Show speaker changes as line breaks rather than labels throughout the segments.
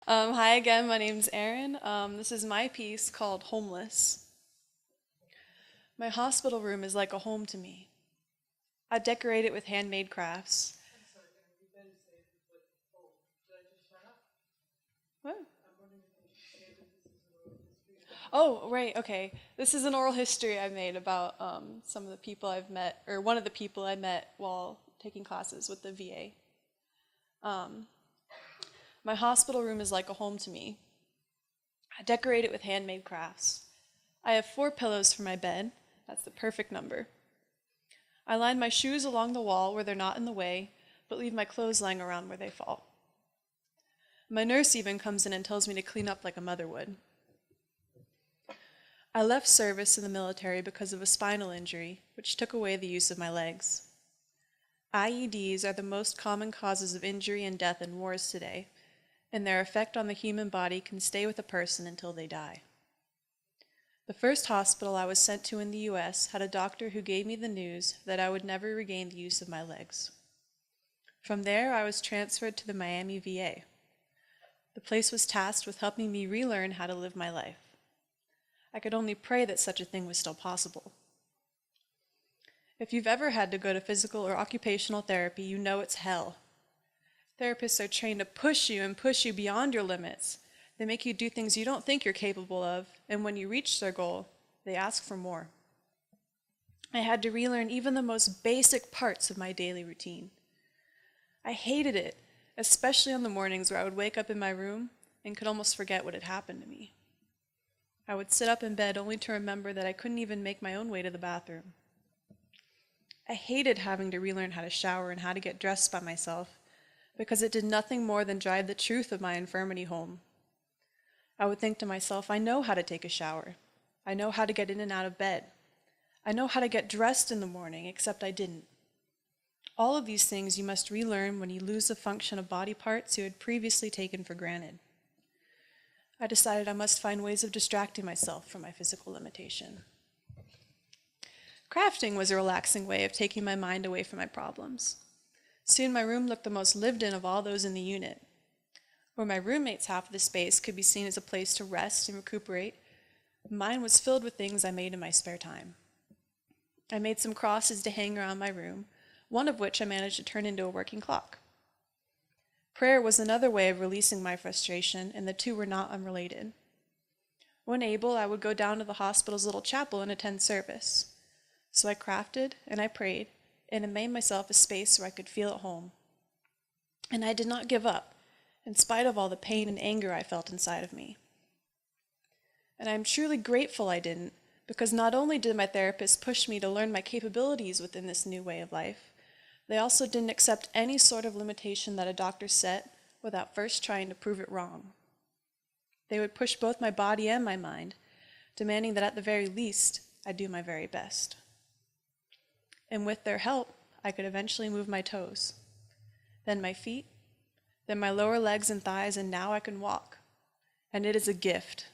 Hi again, my name's Erin. This is my piece called Homeless. My hospital room is like a home to me. I decorate it with handmade crafts. What? Oh, right, okay. This is an oral history I made about some of the people I've met, or one of the people I met while taking classes with the VA. Um, my hospital room is like a home to me. I decorate it with handmade crafts. I have 4 pillows for my bed. That's the perfect number. I line my shoes along the wall where they're not in the way, but leave my clothes lying around where they fall. My nurse even comes in and tells me to clean up like a mother would. I left service in the military because of a spinal injury, which took away the use of my legs. IEDs are the most common causes of injury and death in wars today, and their effect on the human body can stay with a person until they die. The first hospital I was sent to in the US had a doctor who gave me the news that I would never regain the use of my legs. From there, I was transferred to the Miami VA. The place was tasked with helping me relearn how to live my life. I could only pray that such a thing was still possible. If you've ever had to go to physical or occupational therapy, you know it's hell. Therapists are trained to push you and push you beyond your limits. They make you do things you don't think you're capable of, and when you reach their goal, they ask for more. I had to relearn even the most basic parts of my daily routine. I hated it, especially on the mornings where I would wake up in my room and could almost forget what had happened to me. I would sit up in bed only to remember that I couldn't even make my own way to the bathroom. I hated having to relearn how to shower and how to get dressed by myself, because it did nothing more than drive the truth of my infirmity home. I would think to myself, I know how to take a shower. I know how to get in and out of bed. I know how to get dressed in the morning, except I didn't. All of these things you must relearn when you lose the function of body parts you had previously taken for granted. I decided I must find ways of distracting myself from my physical limitation. Crafting was a relaxing way of taking my mind away from my problems. Soon my room looked the most lived in of all those in the unit. Where my roommate's half of the space could be seen as a place to rest and recuperate, mine was filled with things I made in my spare time. I made some crosses to hang around my room, one of which I managed to turn into a working clock. Prayer was another way of releasing my frustration, and the two were not unrelated. When able, I would go down to the hospital's little chapel and attend service. So I crafted and I prayed, and I made myself a space where I could feel at home. And I did not give up, in spite of all the pain and anger I felt inside of me. And I am truly grateful I didn't, because not only did my therapist push me to learn my capabilities within this new way of life, they also didn't accept any sort of limitation that a doctor set without first trying to prove it wrong. They would push both my body and my mind, demanding that at the very least, I do my very best. And with their help, I could eventually move my toes, then my feet, then my lower legs and thighs, and now I can walk. And it is a gift.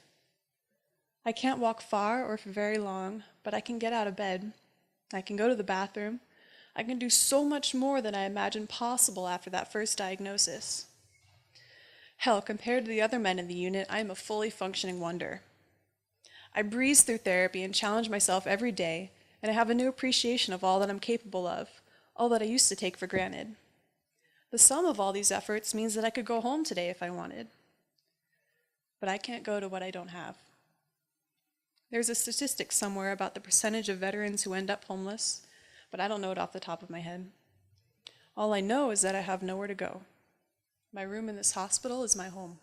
I can't walk far or for very long, but I can get out of bed. I can go to the bathroom. I can do so much more than I imagined possible after that first diagnosis. Hell, compared to the other men in the unit, I am a fully functioning wonder. I breeze through therapy and challenge myself every day, and I have a new appreciation of all that I'm capable of, all that I used to take for granted. The sum of all these efforts means that I could go home today if I wanted. But I can't go to what I don't have. There's a statistic somewhere about the percentage of veterans who end up homeless, but I don't know it off the top of my head. All I know is that I have nowhere to go. My room in this hospital is my home.